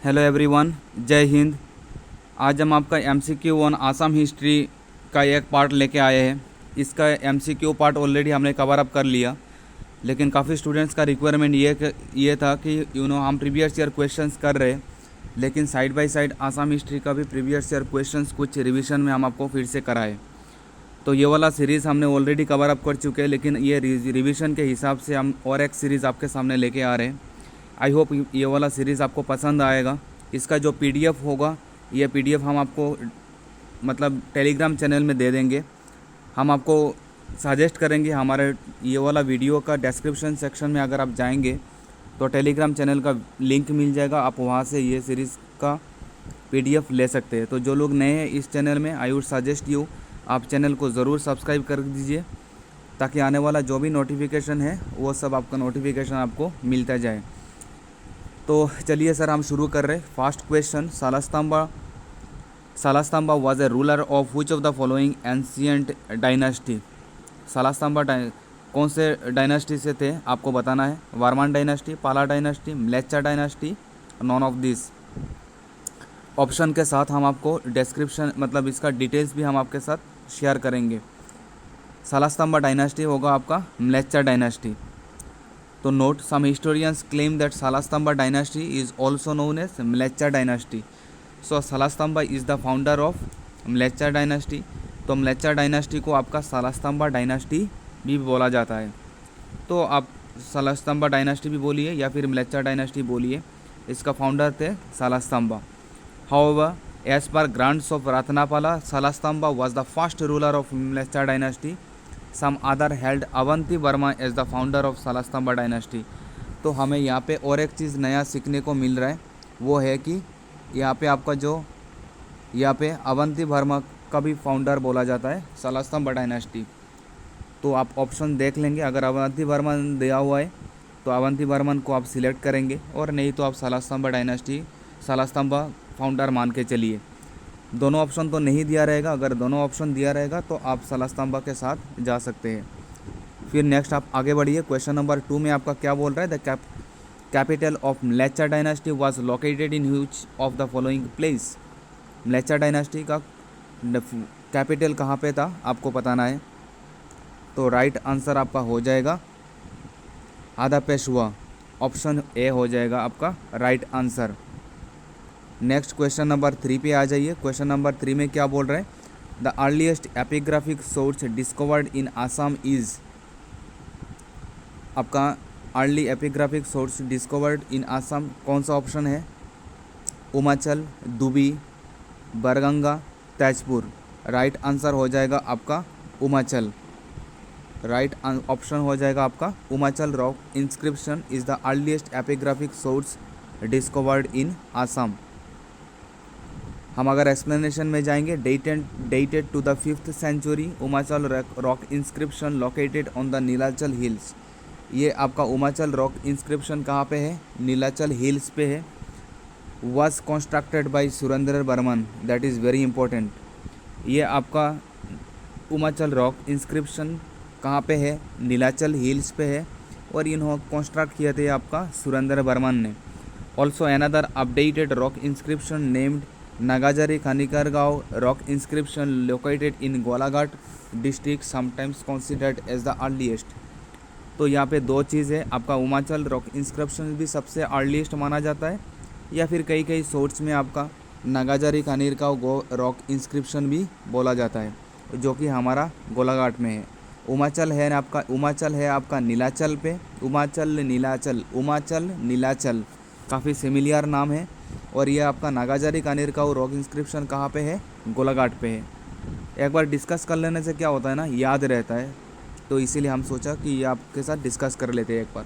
Hello everyone, जय हिंद। आज हम आपका एमसीक्यू ऑन आसाम हिस्ट्री का एक पार्ट लेके आए हैं। इसका एमसीक्यू पार्ट ऑलरेडी हमने कवर अप कर लिया, लेकिन काफ़ी स्टूडेंट्स का रिक्वायरमेंट ये था कि हम प्रीवियस ईयर क्वेश्चंस कर रहे, लेकिन side by side Assam history का भी प्रीवियस ईयर क्वेश्चंस कुछ रिवीजन में हम आपको फिर से कराए। तो ये वाला सीरीज़ हमने ऑलरेडी कवर अप कर चुके हैं, लेकिन ये रिवीजन के हिसाब से हम और एक सीरीज़ आपके सामने लेके आ रहे हैं। आई होप ये वाला सीरीज़ आपको पसंद आएगा। इसका जो पीडीएफ होगा, ये पीडीएफ हम आपको मतलब टेलीग्राम चैनल में दे देंगे। हम आपको सजेस्ट करेंगे, हमारे ये वाला वीडियो का डिस्क्रिप्शन सेक्शन में अगर आप जाएंगे तो टेलीग्राम चैनल का लिंक मिल जाएगा, आप वहाँ से ये सीरीज़ का पीडीएफ ले सकते हैं। तो जो लोग नए हैं इस चैनल में, आई वुड सजेस्ट यू आप चैनल को ज़रूर सब्सक्राइब कर दीजिए, ताकि आने वाला जो भी नोटिफिकेशन है वो सब आपका नोटिफिकेशन आपको मिलता जाए। तो चलिए सर, हम शुरू कर रहे हैं। First question, Salastambha was a ruler of which of the following ancient dynasty. Salastambha कौन से डायनास्टी से थे आपको बताना है। Varman dynasty, Pala dynasty, Mleccha dynasty, none of this. Option के साथ हम आपको डिस्क्रिप्शन मतलब इसका डिटेल्स भी हम आपके साथ शेयर करेंगे। सालास्तंबा डायनास्टी होगा आपका म्लेच्छा डायनास्टी। तो note, some historians claim that Salastambha dynasty is also known as Mleccha dynasty. So Salastambha is the founder of Mleccha dynasty. तो म्लेच्छा डायनास्टी को आपका सालास्तंबा डायनास्टी भी बोला जाता है। तो आप सालास्तंबा डायनास्टी भी बोलिए या फिर म्लेच्छा डायनास्टी बोलिए, इसका फाउंडर थे Salastambha. However, as per grants of Ratnapala, Salastambha was the first ruler of Mleccha dynasty. Some other held Avanti Verma as the founder of सालास्तंबा dynasty. तो हमें यहाँ पे और एक चीज़ नया सीखने को मिल रहा है, वो है कि यहाँ पे आपका जो यहाँ पे अवंती वर्मा का भी फाउंडर बोला जाता है सालास्तंबा डायनास्टी। तो आप ऑप्शन देख लेंगे, अगर अवंती वर्मन दिया हुआ है तो अवंती वर्मन को आप सिलेक्ट करेंगे, और नहीं तो आप सालास्तंबा डायनास्टी सालास्तंबा फाउंडर मान के चलिए। दोनों ऑप्शन तो नहीं दिया रहेगा, अगर दोनों ऑप्शन दिया रहेगा तो आप सालास्तंबा के साथ जा सकते हैं। फिर नेक्स्ट आप आगे बढ़िए। क्वेश्चन नंबर 2 में आपका क्या बोल रहा है, the capital of Mleccha dynasty was located in which of the following place. Mleccha dynasty का कैपिटल कहाँ पे था आपको बताना है। तो राइट आंसर आपका हो जाएगा हड़प्पा। ऑप्शन ए हो जाएगा आपका right answer. Next question number 3 पे आ जाइए। क्वेश्चन नंबर 3 में क्या बोल रहे हैं, the earliest epigraphic source discovered in Assam is. आपका early epigraphic source discovered in Assam कौन सा ऑप्शन है। उमाचल, दुबी, बरगंगा, तेजपुर। राइट आंसर हो जाएगा आपका उमाचल। राइट ऑप्शन हो जाएगा आपका Umachal. Rock inscription is the earliest epigraphic source discovered in Assam. हम अगर एक्सप्लेनेशन में जाएंगे, dated to the 5th century, Umachal rock inscription located on the Nilachal hills. ये आपका उमाचल रॉक इंस्क्रिप्शन कहाँ पे है, नीलाचल हिल्स पे है। Was constructed by Surendra Barman, that is very important. ये आपका उमाचल रॉक इंस्क्रिप्शन कहाँ पे है, नीलाचल हिल्स पे है, और इन्होंने कंस्ट्रक्ट किए थे आपका सुरेंद्र बर्मन ने। Also another updated rock inscription named Nagajari Khanikar Gaon rock inscription located in Golaghat district sometimes considered as the earliest. तो यहाँ पे दो चीज़ है, आपका उमाचल रॉक इंस्क्रिप्शन भी सबसे अर्लीस्ट माना जाता है, या फिर कई कई सोर्स में आपका नागाजारी खनिरगांव रॉक इंस्क्रिप्शन भी बोला जाता है, जो कि हमारा गोलाघाट में है। उमाचल है आपका नीलाचल पे। उमाचल नीलाचल काफ़ी सिमिलियर नाम है। और ये आपका नागाजारी कानिरकाउ रॉक इंस्क्रिप्शन कहाँ पे है, गोलाघाट पे है। एक बार डिस्कस कर लेने से क्या होता है ना, याद रहता है, तो इसीलिए हम सोचा कि ये आपके साथ डिस्कस कर लेते हैं एक बार।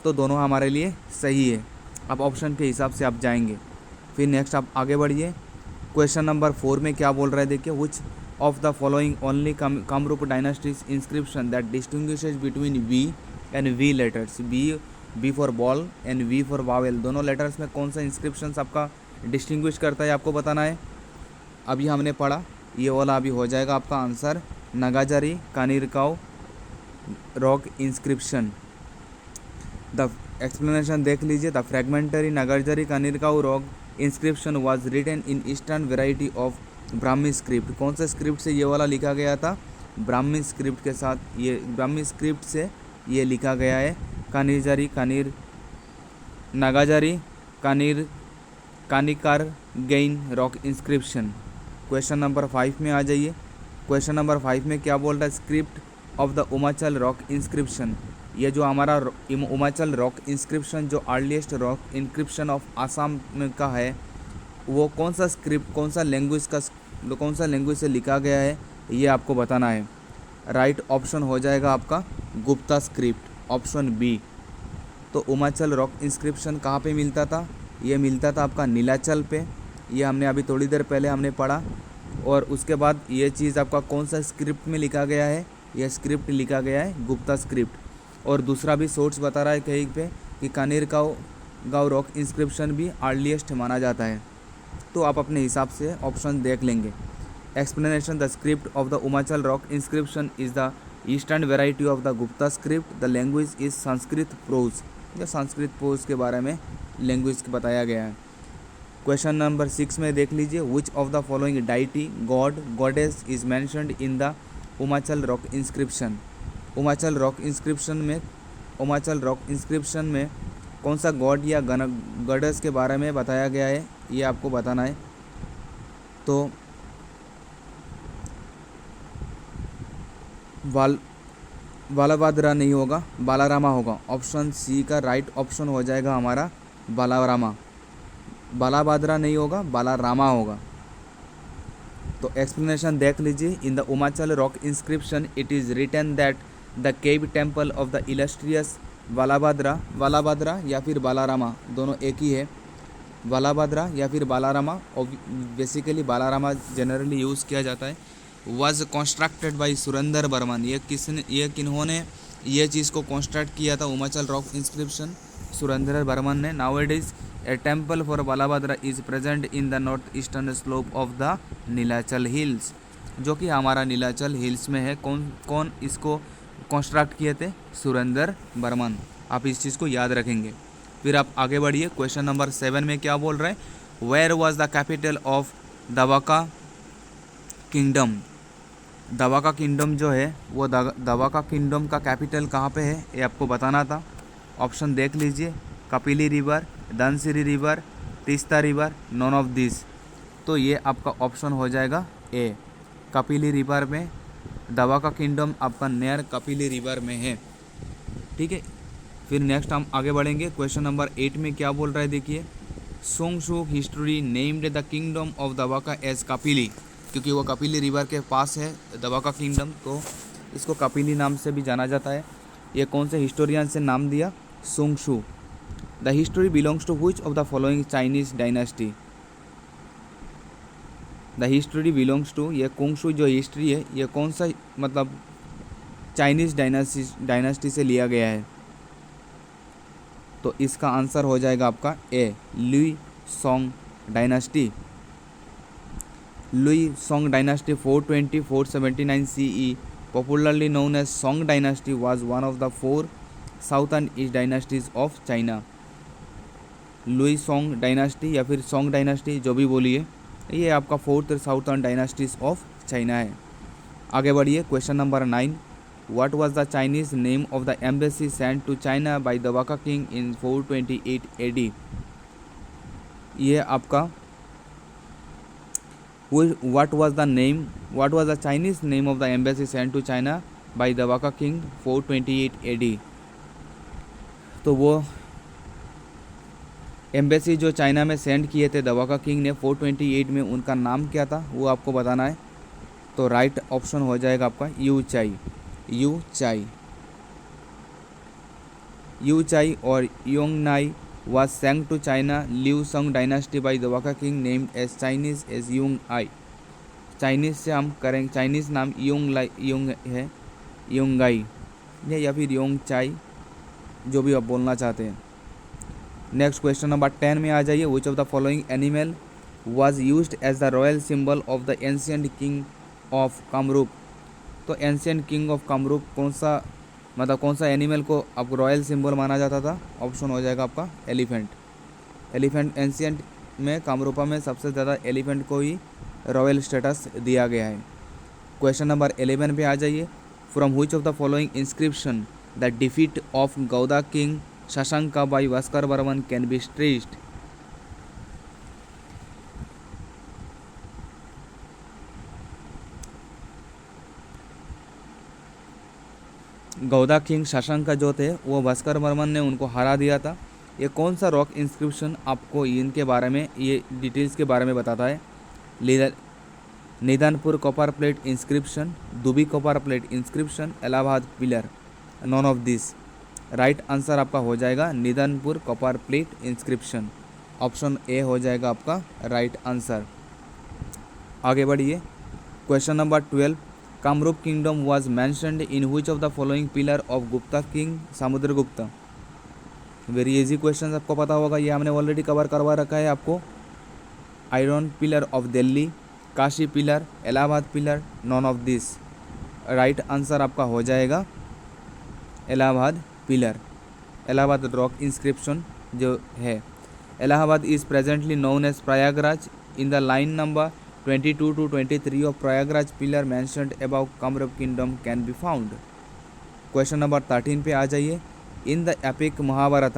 तो दोनों हमारे लिए सही है, आप ऑप्शन के हिसाब से आप जाएंगे। फिर नेक्स्ट आप आगे बढ़िए। क्वेश्चन नंबर 4 में क्या बोल रहा है, देखिए, which of the following only Kamarupa dynasties inscription that distinguishes between V and V letters. B for ball and V for vowel, दोनों लेटर्स में कौन सा इंस्क्रिप्शन आपका डिस्टिंग्विश करता है आपको बताना है। अभी हमने पढ़ा, ये वाला अभी हो जाएगा आपका answer, Nagajari Khanikargaon rock inscription. The explanation देख लीजिए। The fragmentary Nagarjun Khanikargaon rock inscription was written in eastern variety of Brahmi script. कौन से स्क्रिप्ट से ये वाला लिखा गया था? ब्राह्मी स्क्रिप्ट के साथ, ये ब्राह्मी स्क्रिप्ट से ये लिखा गया है। कानिजारी कानिर नागाजारी कानिर कानिकार गेइन रॉक इंस्क्रिप्शन। क्वेश्चन नंबर 5 में आ जाइए। क्वेश्चन नंबर 5 में क्या बोल रहा है? Script of the Umachal rock inscription. ये जो हमारा उमाचल रॉक इंस्क्रिप्शन जो earliest rock inscription of Assam में का है, वो कौन सा स्क्रिप्ट, कौन सा लैंग्वेज से लिखा गया है, ये आपको बताना है। राइट ऑप्शन हो जाएगा आपका गुप्ता स्क्रिप्ट, ऑप्शन बी। तो उमाचल रॉक इंस्क्रिप्शन कहाँ पे मिलता था? ये मिलता था आपका नीलाचल पे। ये हमने अभी थोड़ी देर पहले हमने पढ़ा। और उसके बाद ये चीज़ आपका कौन सा स्क्रिप्ट में लिखा गया है? यह स्क्रिप्ट लिखा गया है गुप्ता स्क्रिप्ट। और दूसरा भी सोर्स बता रहा है कहीं पे कि कानिरकाऊ रॉक इंस्क्रिप्शन भी अर्लीस्ट माना जाता है। तो आप अपने हिसाब से ऑप्शन देख लेंगे। Explanation: the script of the Umachal rock inscription is the eastern variety of the Gupta script. The language is Sanskrit prose. या संस्कृत प्रोज के बारे में लैंग्वेज बताया गया है। क्वेश्चन नंबर 6 में देख लीजिए। Which of the following deity god goddess is mentioned in the Umachal rock inscription. Umachal rock inscription में कौन सा गॉड या गॉडेस के बारे में बताया गया है, ये आपको बताना है। तो बालाभाद्रा नहीं होगा, बालारामा होगा। ऑप्शन सी का राइट ऑप्शन हो जाएगा हमारा बालारामा। बालाभाद्रा नहीं होगा, बालारामा होगा। तो एक्सप्लेनेशन देख लीजिए। In the Umachal rock inscription it is written that the cave temple of the illustrious Balabhadra या फिर बालारामा, दोनों एक ही है। बालाभाद्रा या फिर बालारामा, और बेसिकली बालारामा जनरली यूज़ किया जाता है। Was constructed by Surendra Barman. ये किन्होंने ये चीज़ को कंस्ट्रक्ट किया था? उमाचल रॉक इंस्क्रिप्शन सुरेंद्र बर्मन ने। Nowadays a temple for Balabhadra is present in the north eastern slope of the Nilachal hills, जो कि हमारा नीलाचल हिल्स में है। कौन इसको कंस्ट्रक्ट किए थे? सुरेंद्र बर्मन। आप इस चीज़ को याद रखेंगे। फिर आप आगे बढ़िए। क्वेश्चन नंबर 7 में क्या बोल रहे हैं? Where was the capital of Davaka kingdom. Davaka kingdom जो है वो दवाका किंगडम का कैपिटल कहाँ पे है, ये आपको बताना था। ऑप्शन देख लीजिए। Kapili river, Dhansiri river, Teesta river, non of this. तो ये आपका ऑप्शन हो जाएगा ए, कपिली रिवर में। दवाका किंगडम आपका नियर कपिली रिवर में है। ठीक है। फिर नेक्स्ट हम आगे बढ़ेंगे। क्वेश्चन नंबर 8 में क्या बोल रहा है देखिए। Songshu history named the kingdom of Davaka as Kapili, क्योंकि वो कपिली रिवर के पास है दवाका किंगडम, तो इसको कपिली नाम से भी जाना जाता है। ये कौन से हिस्टोरियन से नाम दिया? Songshu. The history belongs to which of the following Chinese dynasty. The history belongs to, ये कोंगशू जो हिस्ट्री है ये कौन सा मतलब चाइनीज डायनास्टी से लिया गया है? तो इसका आंसर हो जाएगा आपका A, Liu Song dynasty. Liu Song dynasty 420-479 CE, popularly known as Song dynasty, was one of the 4 southern east dynasties of China. Louis Song dynasty या फिर सोंग डायनास्टी जो भी बोलिए, ये आपका 4th southern dynasties of China है। आगे बढ़िए। Question number 9। What was the Chinese name of the embassy sent to China by the Waka king in 428 AD? ये आपका what was the Chinese name of the embassy sent to China by the Waka king 428 AD? तो वो embassy जो China में send किए थे दवाका king ने 428 में, उनका नाम क्या था वो आपको बताना है। तो राइट ऑप्शन हो जाएगा आपका यू चाई और योंगनाई was sent to China Liu Song dynasty by the Waka king named as Chinese as Yung Ai। Chinese से हम करेंगे, चाइनीज़ नाम योंग है, योंगाई या फिर योंग चाई, जो भी आप बोलना चाहते हैं। नेक्स्ट क्वेश्चन नंबर 10 में आ जाइए। Which of the following animal was used as the royal symbol of the ancient king of Kamarupa. तो एंशिएंट किंग ऑफ कामरूप कौन सा मतलब कौन सा एनिमल को आपको रॉयल सिंबल माना जाता था? ऑप्शन हो जाएगा आपका एलिफेंट। एलिफेंट एंशियंट में कामरूपा में सबसे ज़्यादा एलिफेंट को ही रॉयल स्टेटस दिया गया है। क्वेश्चन नंबर 11 पे आ जाइए। From which of the following inscription the defeat of Gauda king Shashanka by Bhaskar Varman can be traced? Gauda king Shashanka जो थे वो भास्कर वर्मन ने उनको हरा दिया था। ये कौन सा रॉक इंस्क्रिप्शन आपको इनके बारे में, ये डिटेल्स के बारे में बताता है? Nidhanpur copper plate inscription, Dubi copper plate inscription, Allahabad pillar, none of this. Right answer आपका हो जाएगा Nidhanpur copper plate inscription. Option A हो जाएगा आपका राइट आंसर। आगे बढ़िए। Question number 12, Kamrup kingdom was mentioned in which of the following pillar of Gupta king Samudragupta? Very easy question, आपको पता होगा, ये हमने ऑलरेडी कवर करवा रखा है आपको। Iron pillar of Delhi, Kashi pillar, Allahabad pillar, none of this. Right answer आपका हो जाएगा Allahabad pillar. Allahabad rock inscription जो है। Allahabad is presently known as Prayagraj in the line number 22 to 23 of Prayagraj pillar mentioned above Kamrup kingdom can be found. Question number 13 पे आ जाइए। In the epic Mahabharata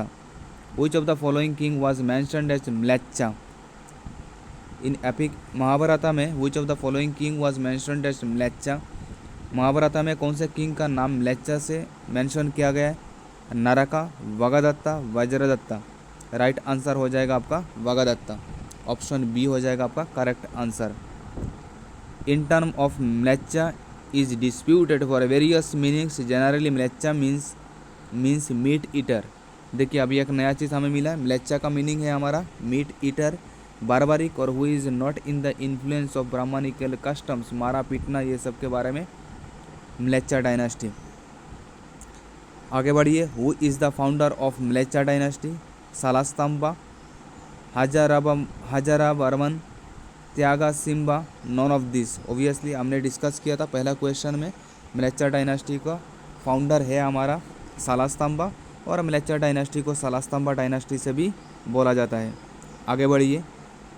which of the following king was mentioned as Mleccha? In epic Mahabharat में which of the following king was mentioned as म्लेच्छा? Mahabharat में कौन से king का नाम म्लेच्छा से मेंशन किया गया है? नरका, वगदत्ता, वज्रदत्ता। राइट आंसर हो जाएगा आपका वगदत्ता। ऑप्शन बी हो जाएगा आपका correct answer. In term of Mleccha is disputed for various meanings, generally Mleccha means meat eater. देखिए अभी एक नया चीज़ हमें मिला है। म्लेच्छा का मीनिंग है हमारा मीट ईटर, बारबारिक और who is not in the influence of brahmanical customs, मारा पीटना, ये सब के बारे में म्लेच्छा डायनास्टी। आगे बढ़िए। Who is the founder of Mleccha dynasty? Salastambha, Hajaravarman, Tyagasimha, none of this. Obviously हमने डिस्कस किया था पहला क्वेश्चन में, म्लेच्छा डायनास्टी का फाउंडर है हमारा सालास्तंबा, और म्लेच्छा डायनास्टी को सालास्तंबा डायनास्टी से भी बोला जाता है। आगे बढ़िए।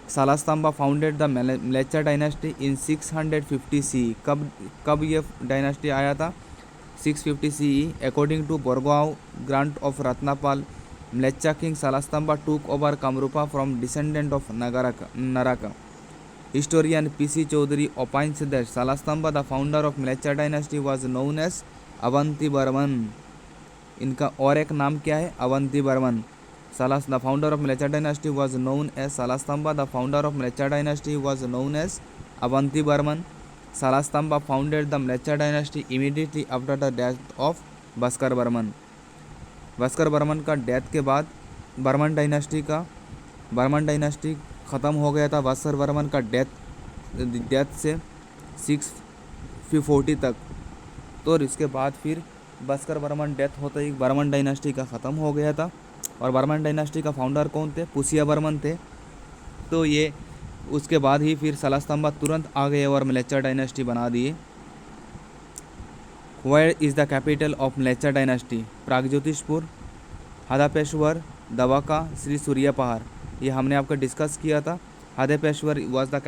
Salastambha founded the Mleccha dynasty in 650 CE। कब ये डायनास्टी आया था? 650 CE। According to Bargaon grant of Ratnapal, Mleccha king Salastambha took over Kamrupa from descendant of Naraka. Historian PC Chaudhuri opines that Salastambha the founder of Mleccha dynasty was known as Avanti Barman. इनका और एक नाम क्या है? Avanti Barman. The founder of Mleccha dynasty was known as Salastambha, the founder of Mleccha dynasty was known as Avanti Barman. Salastambha founded the Mleccha dynasty immediately after the death of Bhaskar Barman. Bhaskar Barman का death के बाद Burman dynasty ख़त्म हो गया था। भास्कर बर्मन का डेथ से 640 तक, तो इसके बाद फिर भास्कर बर्मन डेथ होते ही बर्मन डायनास्टी का ख़त्म हो गया था। और बर्मन डायनास्टी का फाउंडर कौन थे? पुसिया बर्मन थे। तो ये उसके बाद ही फिर सालास्तंबा तुरंत आ गए और म्लेच्छा डायनास्टी बना दिए। Where is the capital of Mleccha dynasty? Pragjyotishpur, Hadapeshwar, Davaka, Shri Surya Pahar. ये हमने आपका डिस्कस किया था। Hadapeshwar was the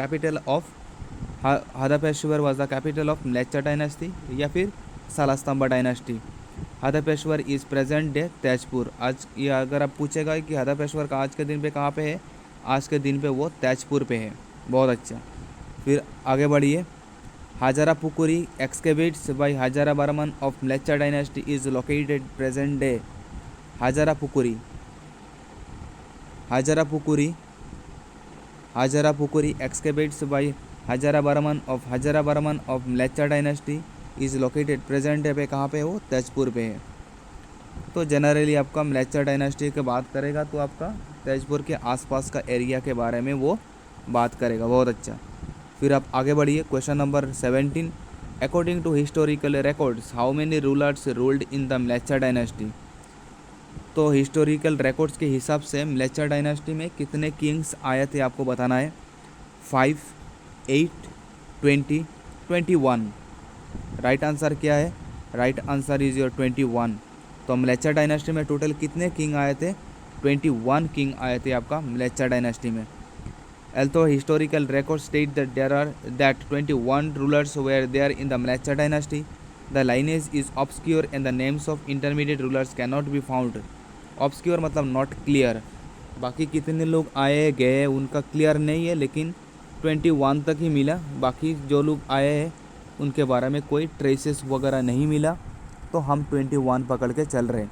capital of Mleccha dynasty या फिर Salastambha dynasty. Hadapeshwar is present day Tezpur. आज ये अगर आप पूछेगा कि हदपेश्वर का आज के दिन पे कहाँ पे है, आज के दिन पे वो तेजपुर पे है। बहुत अच्छा। फिर आगे बढ़िए। Hajara Pukhuri excavates by Hajara Barman of Mleccha dynasty is located present day. Hajara Pukhuri excavates by Hajara Barman of Mleccha dynasty is located present day पे कहाँ पे हो? तेजपुर पे है। तो जनरली आपका म्लेच्छा डायनास्टी की बात करेगा तो आपका तेजपुर के आसपास का एरिया के बारे में वो बात करेगा। बहुत अच्छा। फिर आप आगे बढ़िए। Question number 17, according to historical records how many rulers ruled in the Mleccha dynasty? तो हिस्टोरिकल रिकॉर्ड्स के हिसाब से म्लेच्छा डायनास्टी में कितने किंग्स आए थे आपको बताना है। 5, 8, 20, 21। राइट आंसर क्या है? Right answer is your 21। तो म्लेच्छा डायनास्टी में टोटल कितने किंग आए थे? 21 किंग आए थे आपका म्लेच्छा डायनास्टी में। Although historical records state that there are 21 rulers were there in the Mleccha dynasty, the lineage is obscure and the names of intermediate rulers cannot be found. Obscure मतलब not clear। बाकी कितने लोग आए गए उनका clear नहीं है, लेकिन 21 तक ही मिला। बाकी जो लोग आए हैं उनके बारे में कोई ट्रेसेस वगैरह नहीं मिला, तो हम 21 पकड़ के चल रहे हैं।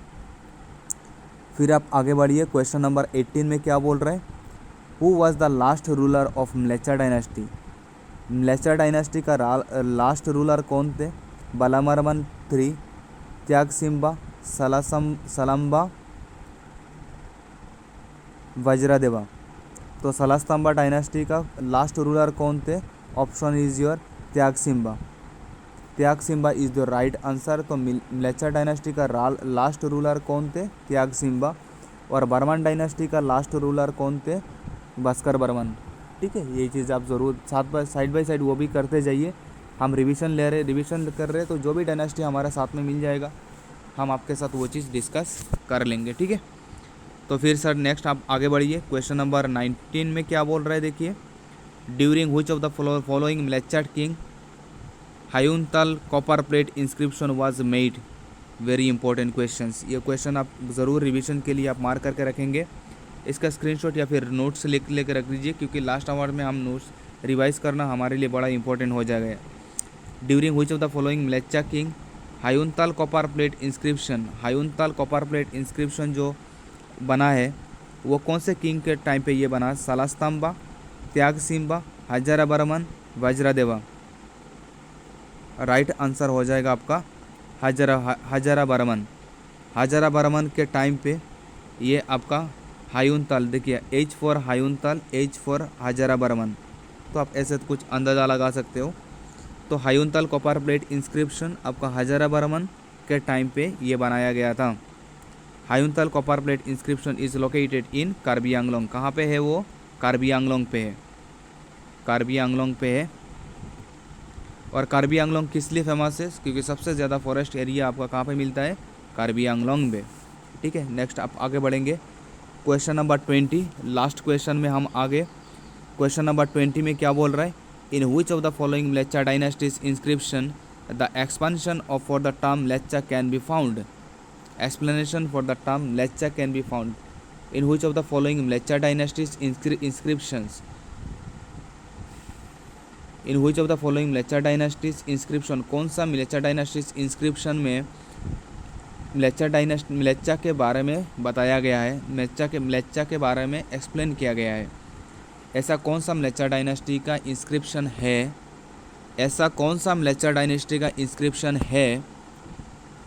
फिर आप आगे बढ़िए, क्वेश्चन नंबर 18 में क्या बोल रहे हैं? Who was the last ruler of Mleccha dynasty? Mleccha dynasty का लास्ट रूलर कौन थे? बालामरमन 3, त्यागसिम्बा, सलम्बा, वज्रदेवा। तो सलास्तंबा डायनास्टी का लास्ट रूलर कौन थे? Option is your Tyagasimha. Tyagasimha is the right answer. तो म्लेच्छा डायनास्टी का लास्ट रूलर कौन थे? त्यागसिम्बा। और बर्मन डायनास्टी का लास्ट रूलर कौन थे? भास्कर बर्मन। ठीक है, ये चीज़ आप ज़रूर साइड बाय साइड वो भी करते जाइए। हम रिवीजन कर रहे हैं, तो जो भी डायनास्टी हमारे साथ में मिल जाएगा हम आपके साथ वो चीज़ डिस्कस कर लेंगे। ठीक है, तो फिर सर नेक्स्ट आप आगे बढ़िए। क्वेश्चन नंबर 19 में क्या बोल रहा है देखिए, during which of the following Mlechchha king Hayunthal copper plate inscription was made? Very important questions. ये क्वेश्चन आप ज़रूर रिवीजन के लिए आप मार्क करके रखेंगे। इसका स्क्रीनशॉट या फिर नोट्स लेके रख दीजिए, क्योंकि लास्ट आवर में हम नोट्स रिवाइज करना हमारे लिए बड़ा इंपॉर्टेंट हो जाएगा। During which of the following Mlechchha king Hayunthal copper plate inscription, Hayunthal copper plate inscription जो बना है वो कौन से किंग के टाइम पे ये बना? सलास्तंबा, त्यागसिम्बा, हजारा बर्मन, वज्रदेवा। राइट आंसर हो जाएगा आपका हजारा बर्मन। हजारा बर्मन के टाइम पे ये आपका हायुनताल, देखिए H फॉर हायुनताल, H फॉर हजारा बर्मन। तो आप ऐसे कुछ अंदाज़ा लगा सकते हो। तो हायुनताल कॉपर प्लेट इंस्क्रिप्शन आपका हजारा बर्मन के टाइम पे ये बनाया गया था। Hayunthal copper plate inscription is located in Karbi Anglong. कहाँ पे है वो? कार्बी आंगलोंग पे है, कार्बी आंगलोंग पे है। और कार्बी आंगलोंग किस लिए फेमस है? क्योंकि सबसे ज़्यादा फॉरेस्ट एरिया आपका कहाँ पे मिलता है? कार्बी आंगलोंग में। ठीक है, नेक्स्ट आप आगे बढ़ेंगे। क्वेश्चन नंबर 20, लास्ट क्वेश्चन में हम आगे। क्वेश्चन नंबर 20 में क्या बोल रहा है? In which of the following Mlechchha dynasties inscription the expansion of for the term Mlechchha can be found? Explanation for the term Mlechchha can be found in which of the following Mlechchha dynasties inscriptions? In which of the following Mlechchha dynasties inscription, कौन सा म्लेच्छा dynasties inscription में म्लेच्छा के बारे में बताया गया है, म्लेच्छा के बारे में एक्सप्लेन किया गया है? ऐसा कौन सा म्लेच्छा डायनेस्टी का इंस्क्रिप्शन है? ऐसा कौन सा म्लेच्छा डायनेस्टी का इंस्क्रिप्शन है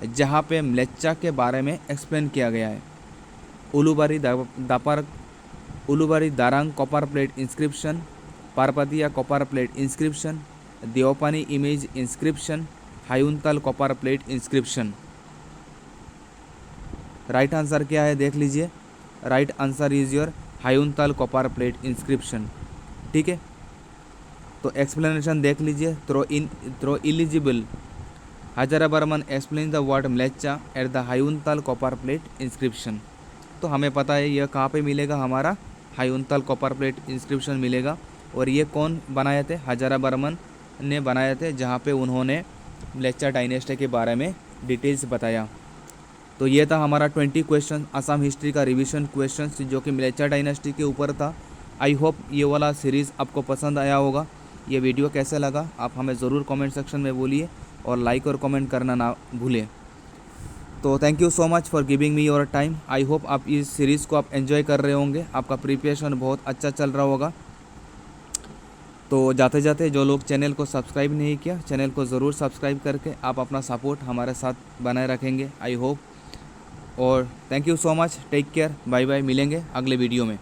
जहाँ पे म्लेच्छा के बारे में एक्सप्लेन किया गया है? Ulubari Darrang copper plate inscription, Parbatiya copper plate inscription, Devpani image inscription, Hayunthal copper plate inscription. Right answer क्या है देख लीजिए। Right answer is your Hayunthal copper plate inscription. ठीक है, तो एक्सप्लेनेशन देख लीजिए। Through eligible Hajara Barman explain the word Mlechchha at the Hayunthal copper plate inscription. तो हमें पता है यह कहाँ पे मिलेगा, हमारा हायुनताल कॉपर प्लेट इंस्क्रिप्शन मिलेगा। और ये कौन बनाए थे? हजारा बर्मन ने बनाए थे, जहाँ पे उन्होंने म्लेच्छा डायनेस्टी के बारे में डिटेल्स बताया। तो ये था हमारा 20 क्वेश्चन असम हिस्ट्री का रिवीजन क्वेश्चन जो कि म्लेच्छा डायनेस्टी के ऊपर था। आई होप ये वाला सीरीज़ आपको पसंद आया होगा। ये वीडियो कैसे लगा आप हमें ज़रूर कमेंट सेक्शन में बोलिए और लाइक और कमेंट करना ना भूलें। तो thank you so much for giving me your time. I hope आप इस सीरीज़ को आप एंजॉय कर रहे होंगे, आपका प्रिपरेशन बहुत अच्छा चल रहा होगा। तो जाते जाते जो लोग चैनल को सब्सक्राइब नहीं किया, चैनल को ज़रूर सब्सक्राइब करके आप अपना सपोर्ट हमारे साथ बनाए रखेंगे, आई होप। और thank you so much, take care, bye bye, मिलेंगे अगले वीडियो में।